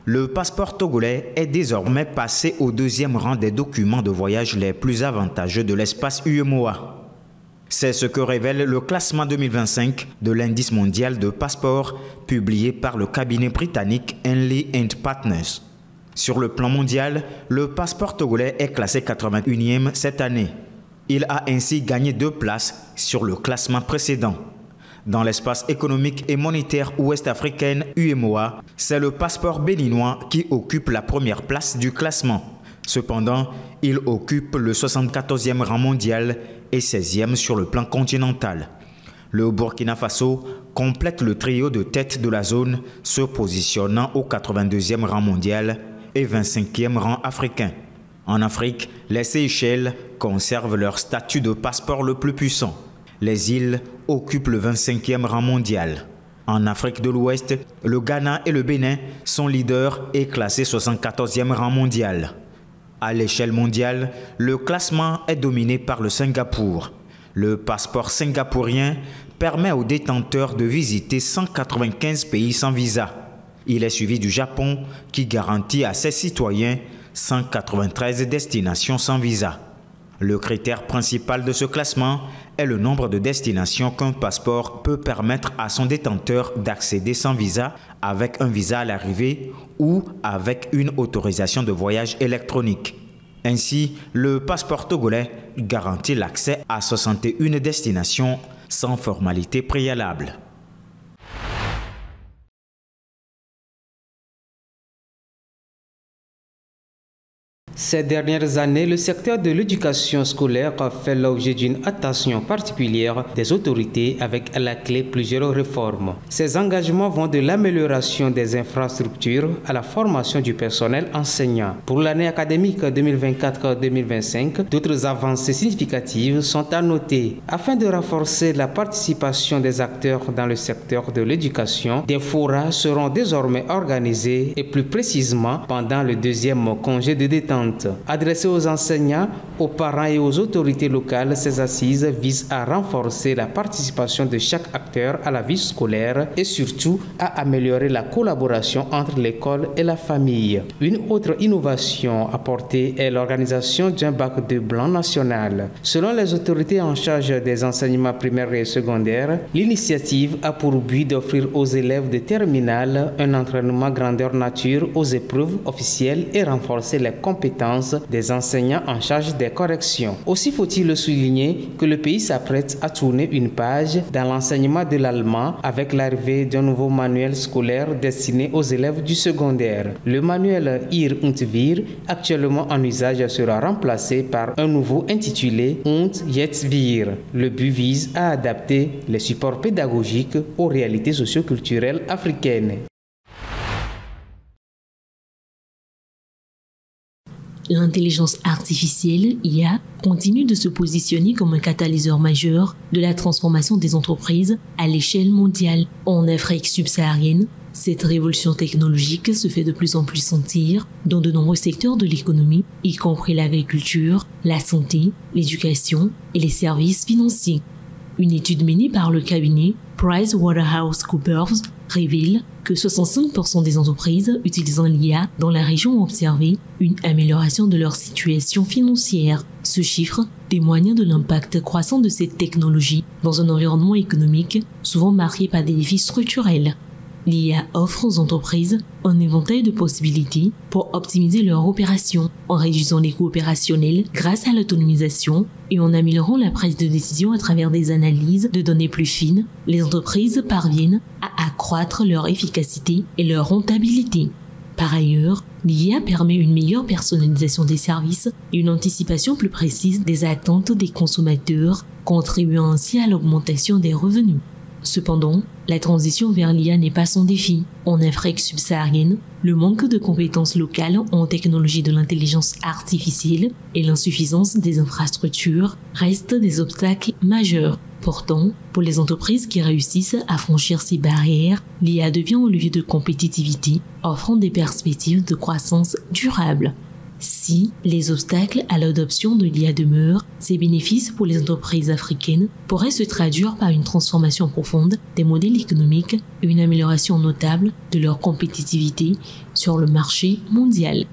Le passeport togolais est désormais passé au deuxième rang des documents de voyage les plus avantageux de l'espace UEMOA. C'est ce que révèle le classement 2025 de l'indice mondial de passeports publié par le cabinet britannique Henley & Partners. Sur le plan mondial, le passeport togolais est classé 81e cette année. Il a ainsi gagné 2 places sur le classement précédent. Dans l'espace économique et monétaire ouest-africain UEMOA, c'est le passeport béninois qui occupe la première place du classement. Cependant, il occupe le 74e rang mondial et 16e sur le plan continental. Le Burkina Faso complète le trio de tête de la zone, se positionnant au 82e rang mondial et 25e rang africain. En Afrique, les Seychelles conservent leur statut de passeport le plus puissant. Les îles occupent le 25e rang mondial. En Afrique de l'Ouest, le Ghana et le Bénin sont leaders et classés 74e rang mondial. À l'échelle mondiale, le classement est dominé par le Singapour. Le passeport singapourien permet aux détenteurs de visiter 195 pays sans visa. Il est suivi du Japon qui garantit à ses citoyens 193 destinations sans visa. Le critère principal de ce classement est le nombre de destinations qu'un passeport peut permettre à son détenteur d'accéder sans visa, avec un visa à l'arrivée ou avec une autorisation de voyage électronique. Ainsi, le passeport togolais garantit l'accès à 61 destinations sans formalité préalable. Ces dernières années, le secteur de l'éducation scolaire a fait l'objet d'une attention particulière des autorités avec à la clé plusieurs réformes. Ces engagements vont de l'amélioration des infrastructures à la formation du personnel enseignant. Pour l'année académique 2024-2025, d'autres avancées significatives sont à noter. Afin de renforcer la participation des acteurs dans le secteur de l'éducation, des forats seront désormais organisés et plus précisément pendant le deuxième congé de détente. Adressées aux enseignants, aux parents et aux autorités locales, ces assises visent à renforcer la participation de chaque acteur à la vie scolaire et surtout à améliorer la collaboration entre l'école et la famille. Une autre innovation apportée est l'organisation d'un bac de blanc national. Selon les autorités en charge des enseignements primaires et secondaires, l'initiative a pour but d'offrir aux élèves de terminale un entraînement grandeur nature aux épreuves officielles et renforcer les compétences des enseignants en charge des corrections. Aussi faut-il souligner que le pays s'apprête à tourner une page dans l'enseignement de l'allemand avec l'arrivée d'un nouveau manuel scolaire destiné aux élèves du secondaire. Le manuel Ir und Wir, actuellement en usage, sera remplacé par un nouveau intitulé Und jetzt wir. Le but vise à adapter les supports pédagogiques aux réalités socioculturelles africaines. L'intelligence artificielle, IA, continue de se positionner comme un catalyseur majeur de la transformation des entreprises à l'échelle mondiale. En Afrique subsaharienne, cette révolution technologique se fait de plus en plus sentir dans de nombreux secteurs de l'économie, y compris l'agriculture, la santé, l'éducation et les services financiers. Une étude menée par le cabinet PricewaterhouseCoopers révèle que 65% des entreprises utilisant l'IA dans la région ont observé une amélioration de leur situation financière. Ce chiffre témoigne de l'impact croissant de cette technologie dans un environnement économique souvent marqué par des défis structurels. L'IA offre aux entreprises un éventail de possibilités pour optimiser leurs opérations en réduisant les coûts opérationnels grâce à l'autonomisation et en améliorant la prise de décision à travers des analyses de données plus fines. Les entreprises parviennent à accroître leur efficacité et leur rentabilité. Par ailleurs, l'IA permet une meilleure personnalisation des services et une anticipation plus précise des attentes des consommateurs, contribuant ainsi à l'augmentation des revenus. Cependant, la transition vers l'IA n'est pas sans défi. En Afrique subsaharienne, le manque de compétences locales en technologie de l'intelligence artificielle et l'insuffisance des infrastructures restent des obstacles majeurs. Pourtant, pour les entreprises qui réussissent à franchir ces barrières, l'IA devient un levier de compétitivité, offrant des perspectives de croissance durable. Si les obstacles à l'adoption de l'IA demeurent, ces bénéfices pour les entreprises africaines pourraient se traduire par une transformation profonde des modèles économiques et une amélioration notable de leur compétitivité sur le marché mondial.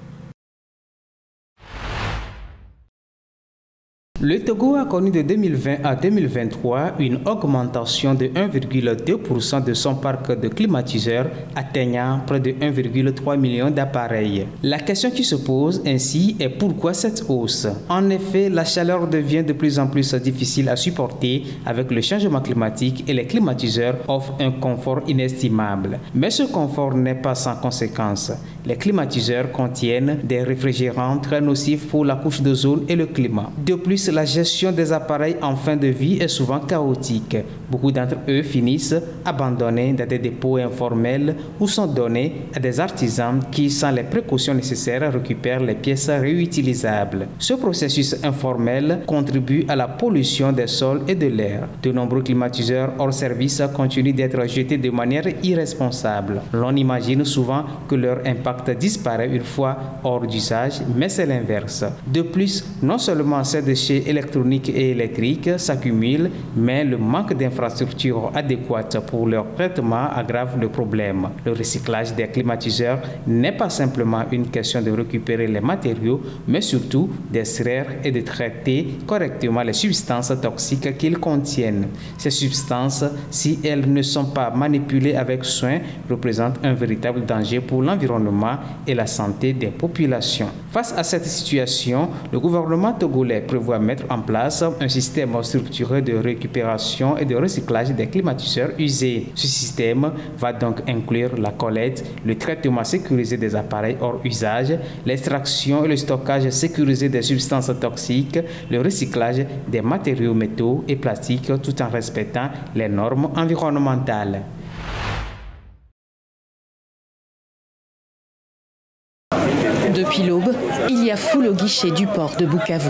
Le Togo a connu de 2020 à 2023 une augmentation de 1,2% de son parc de climatiseurs, atteignant près de 1,3 million d'appareils. La question qui se pose ainsi est pourquoi cette hausse? En effet, la chaleur devient de plus en plus difficile à supporter avec le changement climatique et les climatiseurs offrent un confort inestimable. Mais ce confort n'est pas sans conséquences. Les climatiseurs contiennent des réfrigérants très nocifs pour la couche d'ozone et le climat. De plus, la gestion des appareils en fin de vie est souvent chaotique. Beaucoup d'entre eux finissent abandonnés dans des dépôts informels ou sont donnés à des artisans qui, sans les précautions nécessaires, récupèrent les pièces réutilisables. Ce processus informel contribue à la pollution des sols et de l'air. De nombreux climatiseurs hors service continuent d'être jetés de manière irresponsable. L'on imagine souvent que leur impact disparaît une fois hors d'usage, mais c'est l'inverse. De plus, non seulement ces déchets électroniques et électriques s'accumulent, mais le manque d'infrastructures adéquates pour leur traitement aggrave le problème. Le recyclage des climatiseurs n'est pas simplement une question de récupérer les matériaux, mais surtout d'extraire et de traiter correctement les substances toxiques qu'ils contiennent. Ces substances, si elles ne sont pas manipulées avec soin, représentent un véritable danger pour l'environnement et la santé des populations. Face à cette situation, le gouvernement togolais prévoit mettre en place un système structuré de récupération et de recyclage des climatiseurs usés. Ce système va donc inclure la collecte, le traitement sécurisé des appareils hors usage, l'extraction et le stockage sécurisé des substances toxiques, le recyclage des matériaux métaux et plastiques tout en respectant les normes environnementales. Depuis l'aube, il y a foule au guichet du port de Bukavu.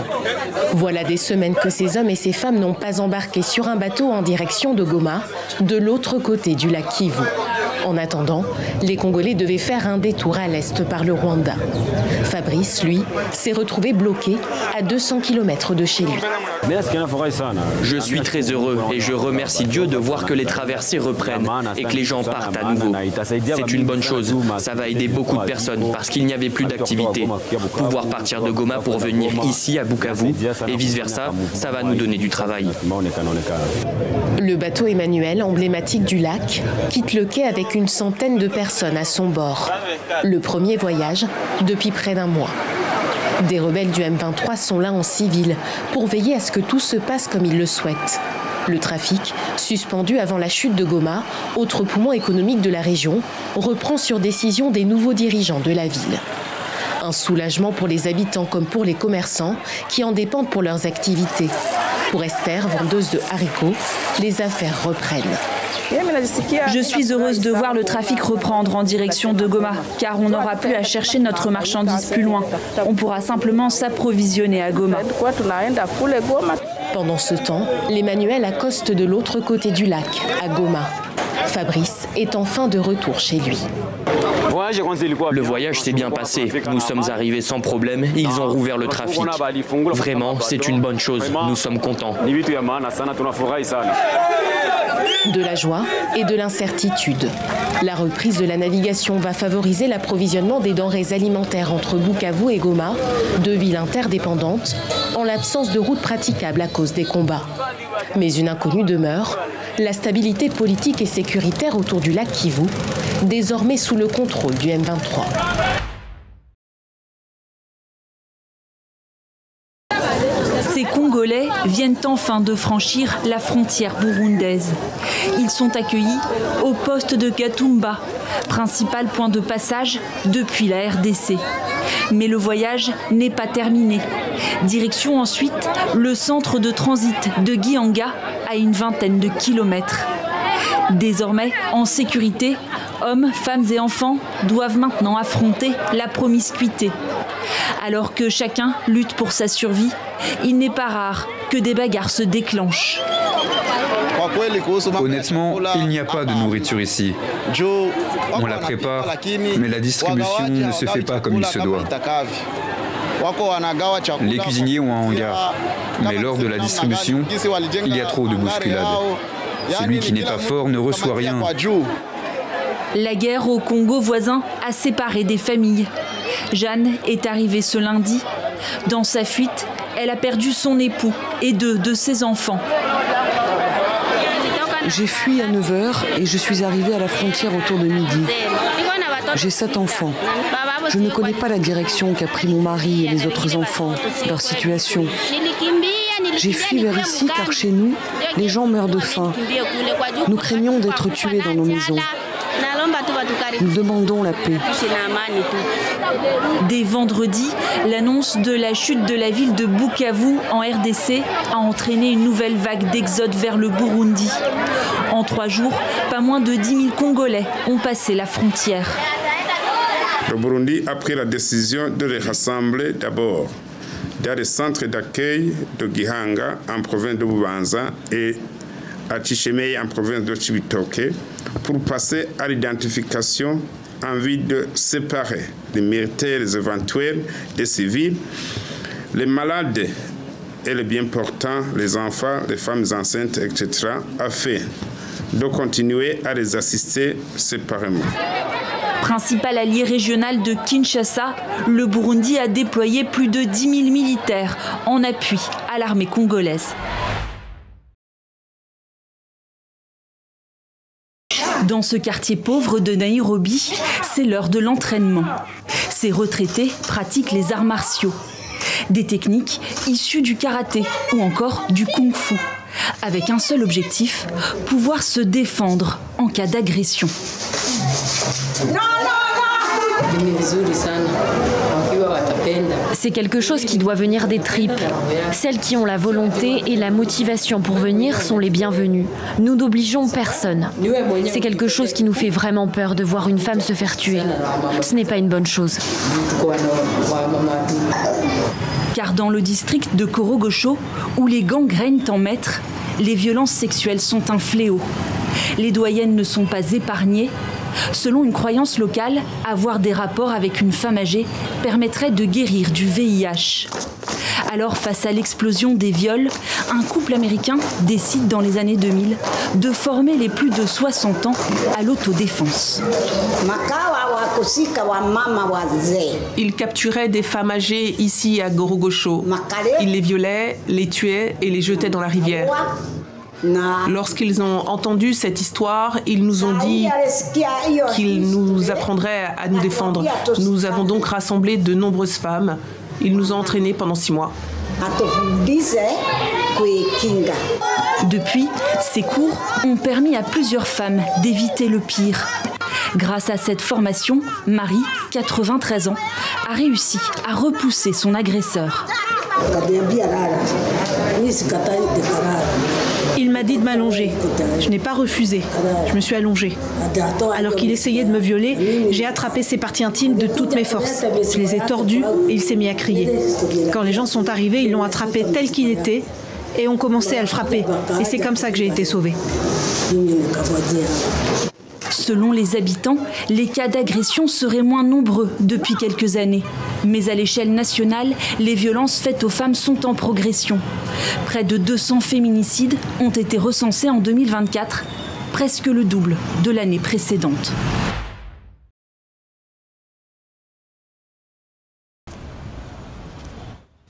Voilà des semaines que ces hommes et ces femmes n'ont pas embarqué sur un bateau en direction de Goma, de l'autre côté du lac Kivu. En attendant, les Congolais devaient faire un détour à l'est par le Rwanda. Fabrice, lui, s'est retrouvé bloqué à 200 km de chez lui. Je suis très heureux et je remercie Dieu de voir que les traversées reprennent et que les gens partent à nouveau. C'est une bonne chose, ça va aider beaucoup de personnes parce qu'il n'y avait plus d'activité. Pouvoir partir de Goma pour venir ici à Bukavu et vice-versa, ça va nous donner du travail. Le bateau Emmanuel, emblématique du lac, quitte le quai avec une centaine de personnes à son bord. Le premier voyage depuis près d'un mois. Des rebelles du M23 sont là en civil pour veiller à ce que tout se passe comme ils le souhaitent. Le trafic, suspendu avant la chute de Goma, autre poumon économique de la région, reprend sur décision des nouveaux dirigeants de la ville. Un soulagement pour les habitants comme pour les commerçants qui en dépendent pour leurs activités. Pour Esther, vendeuse de haricots, les affaires reprennent. Je suis heureuse de voir le trafic reprendre en direction de Goma, car on n'aura plus à chercher notre marchandise plus loin. On pourra simplement s'approvisionner à Goma. Pendant ce temps, l'Emmanuel accoste de l'autre côté du lac, à Goma. Fabrice est enfin de retour chez lui. Le voyage s'est bien passé. Nous sommes arrivés sans problème et ils ont rouvert le trafic. Vraiment, c'est une bonne chose. Nous sommes contents. De la joie et de l'incertitude. La reprise de la navigation va favoriser l'approvisionnement des denrées alimentaires entre Bukavu et Goma, deux villes interdépendantes, en l'absence de routes praticables à cause des combats. Mais une inconnue demeure, la stabilité politique et sécuritaire autour du lac Kivu, désormais sous le contrôle du M23. Ces Congolais viennent enfin de franchir la frontière burundaise. Ils sont accueillis au poste de Gatumba, principal point de passage depuis la RDC. Mais le voyage n'est pas terminé. Direction ensuite le centre de transit de Gihanga à une vingtaine de kilomètres. Désormais en sécurité, hommes, femmes et enfants doivent maintenant affronter la promiscuité. Alors que chacun lutte pour sa survie, il n'est pas rare que des bagarres se déclenchent. Honnêtement, il n'y a pas de nourriture ici. On la prépare, mais la distribution ne se fait pas comme il se doit. Les cuisiniers ont un hangar, mais lors de la distribution, il y a trop de bousculades. Celui qui n'est pas fort ne reçoit rien. La guerre au Congo voisin a séparé des familles. Jeanne est arrivée ce lundi. Dans sa fuite, elle a perdu son époux et 2 de ses enfants. J'ai fui à 9h et je suis arrivée à la frontière autour de midi. J'ai 7 enfants. Je ne connais pas la direction qu'a pris mon mari et les autres enfants, leur situation. J'ai fui vers ici car chez nous, les gens meurent de faim. Nous craignons d'être tués dans nos maisons. Nous demandons la paix. Dès vendredi, l'annonce de la chute de la ville de Bukavu en RDC a entraîné une nouvelle vague d'exode vers le Burundi. En 3 jours, pas moins de 10 000 Congolais ont passé la frontière. Le Burundi a pris la décision de les rassembler d'abord dans les centres d'accueil de Gihanga en province de Bubanza et à Chichemei en province de Chibitoke pour passer à l'identification en vue de séparer les militaires éventuels des civils, les malades et les bien portants, les enfants, les femmes enceintes, etc., afin de continuer à les assister séparément. Principal allié régional de Kinshasa, le Burundi a déployé plus de 10 000 militaires en appui à l'armée congolaise. Dans ce quartier pauvre de Nairobi, c'est l'heure de l'entraînement. Ces retraités pratiquent les arts martiaux. Des techniques issues du karaté ou encore du kung-fu. Avec un seul objectif, pouvoir se défendre en cas d'agression. C'est quelque chose qui doit venir des tripes. Celles qui ont la volonté et la motivation pour venir sont les bienvenues. Nous n'obligeons personne. C'est quelque chose qui nous fait vraiment peur de voir une femme se faire tuer. Ce n'est pas une bonne chose. Car dans le district de Korogosho, où les gangs règnent en maître, les violences sexuelles sont un fléau. Les doyennes ne sont pas épargnées. Selon une croyance locale, avoir des rapports avec une femme âgée permettrait de guérir du VIH. Alors, face à l'explosion des viols, un couple américain décide dans les années 2000 de former les plus de 60 ans à l'autodéfense. Ils capturaient des femmes âgées ici à Gorogosho. Ils les violaient, les tuaient et les jetaient dans la rivière. Lorsqu'ils ont entendu cette histoire, ils nous ont dit qu'ils nous apprendraient à nous défendre. Nous avons donc rassemblé de nombreuses femmes. Ils nous ont entraînés pendant 6 mois. Depuis, ces cours ont permis à plusieurs femmes d'éviter le pire. Grâce à cette formation, Marie, 93 ans, a réussi à repousser son agresseur. Il m'a dit de m'allonger. Je n'ai pas refusé. Je me suis allongée. Alors qu'il essayait de me violer, j'ai attrapé ses parties intimes de toutes mes forces. Je les ai tordues et il s'est mis à crier. Quand les gens sont arrivés, ils l'ont attrapé tel qu'il était et ont commencé à le frapper. Et c'est comme ça que j'ai été sauvée. Selon les habitants, les cas d'agression seraient moins nombreux depuis quelques années. Mais à l'échelle nationale, les violences faites aux femmes sont en progression. Près de 200 féminicides ont été recensés en 2024, presque le double de l'année précédente.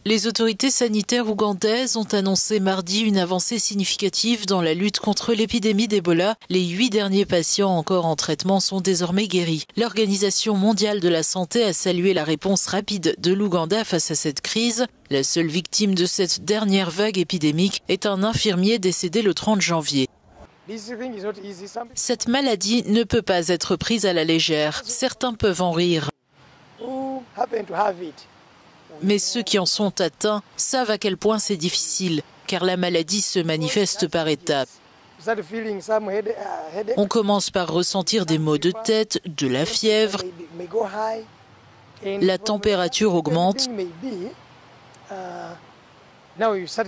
Les autorités sanitaires ougandaises ont annoncé mardi une avancée significative dans la lutte contre l'épidémie d'Ebola. Les 8 derniers patients encore en traitement sont désormais guéris. L'Organisation mondiale de la santé a salué la réponse rapide de l'Ouganda face à cette crise. La seule victime de cette dernière vague épidémique est un infirmier décédé le 30 janvier. Cette maladie ne peut pas être prise à la légère. Certains peuvent en rire. Mais ceux qui en sont atteints savent à quel point c'est difficile, car la maladie se manifeste par étapes. On commence par ressentir des maux de tête, de la fièvre, la température augmente.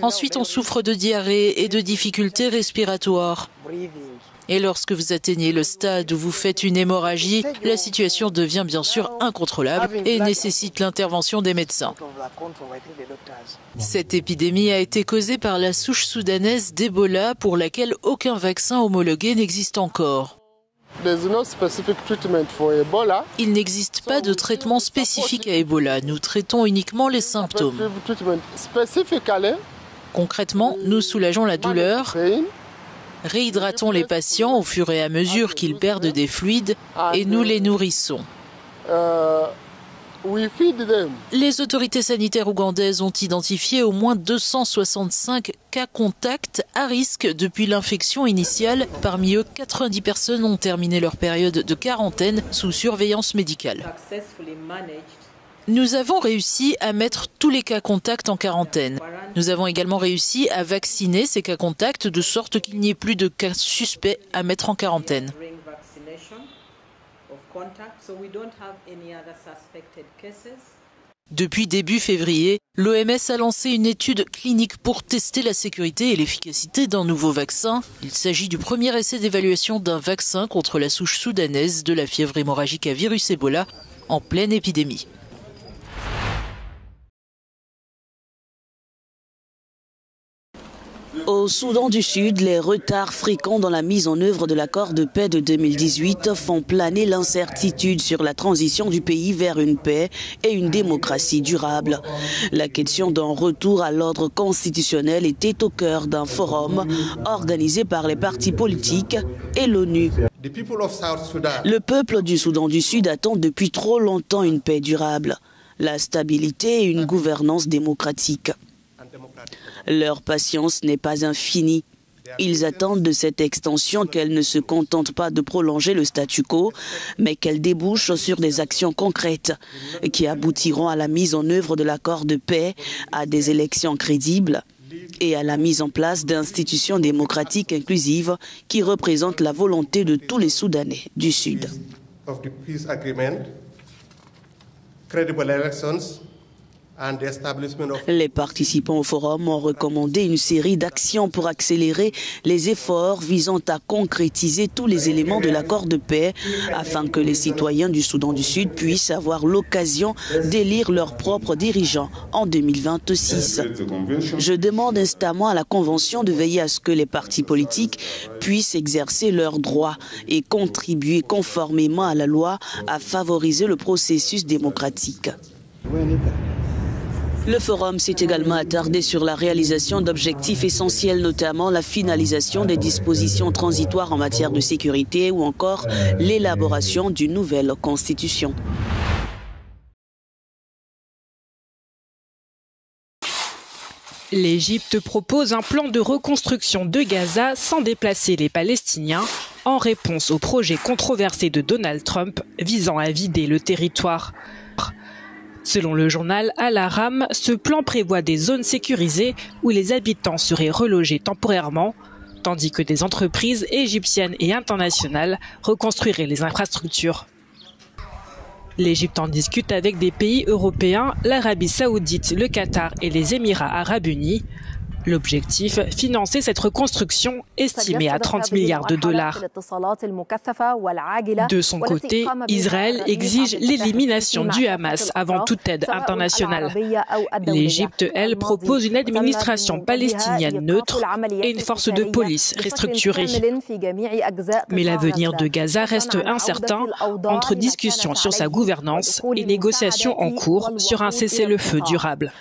Ensuite, on souffre de diarrhée et de difficultés respiratoires. Et lorsque vous atteignez le stade où vous faites une hémorragie, la situation devient bien sûr incontrôlable et nécessite l'intervention des médecins. Cette épidémie a été causée par la souche soudanaise d'Ebola pour laquelle aucun vaccin homologué n'existe encore. Il n'existe pas de traitement spécifique à Ebola. Nous traitons uniquement les symptômes. Concrètement, nous soulageons la douleur, réhydratons les patients au fur et à mesure qu'ils perdent des fluides et nous les nourrissons. Les autorités sanitaires ougandaises ont identifié au moins 265 cas contacts à risque depuis l'infection initiale. Parmi eux, 90 personnes ont terminé leur période de quarantaine sous surveillance médicale. Nous avons réussi à mettre tous les cas contacts en quarantaine. Nous avons également réussi à vacciner ces cas contacts de sorte qu'il n'y ait plus de cas suspects à mettre en quarantaine. Depuis début février, l'OMS a lancé une étude clinique pour tester la sécurité et l'efficacité d'un nouveau vaccin. Il s'agit du premier essai d'évaluation d'un vaccin contre la souche soudanaise de la fièvre hémorragique à virus Ebola en pleine épidémie. Au Soudan du Sud, les retards fréquents dans la mise en œuvre de l'accord de paix de 2018 font planer l'incertitude sur la transition du pays vers une paix et une démocratie durable. La question d'un retour à l'ordre constitutionnel était au cœur d'un forum organisé par les partis politiques et l'ONU. Le peuple du Soudan du Sud attend depuis trop longtemps une paix durable, la stabilité et une gouvernance démocratique. Leur patience n'est pas infinie. Ils attendent de cette extension qu'elle ne se contente pas de prolonger le statu quo, mais qu'elle débouche sur des actions concrètes qui aboutiront à la mise en œuvre de l'accord de paix, à des élections crédibles et à la mise en place d'institutions démocratiques inclusives qui représentent la volonté de tous les Soudanais du Sud. Les participants au forum ont recommandé une série d'actions pour accélérer les efforts visant à concrétiser tous les éléments de l'accord de paix afin que les citoyens du Soudan du Sud puissent avoir l'occasion d'élire leurs propres dirigeants en 2026. Je demande instamment à la Convention de veiller à ce que les partis politiques puissent exercer leurs droits et contribuer conformément à la loi à favoriser le processus démocratique. Le forum s'est également attardé sur la réalisation d'objectifs essentiels, notamment la finalisation des dispositions transitoires en matière de sécurité ou encore l'élaboration d'une nouvelle constitution. L'Égypte propose un plan de reconstruction de Gaza sans déplacer les Palestiniens en réponse au projet controversé de Donald Trump visant à vider le territoire. Selon le journal Al-Ahram, ce plan prévoit des zones sécurisées où les habitants seraient relogés temporairement, tandis que des entreprises égyptiennes et internationales reconstruiraient les infrastructures. L'Égypte en discute avec des pays européens, l'Arabie saoudite, le Qatar et les Émirats arabes unis. L'objectif, financer cette reconstruction estimée à 30 milliards de dollars. De son côté, Israël exige l'élimination du Hamas avant toute aide internationale. L'Égypte, elle, propose une administration palestinienne neutre et une force de police restructurée. Mais l'avenir de Gaza reste incertain entre discussions sur sa gouvernance et négociations en cours sur un cessez-le-feu durable.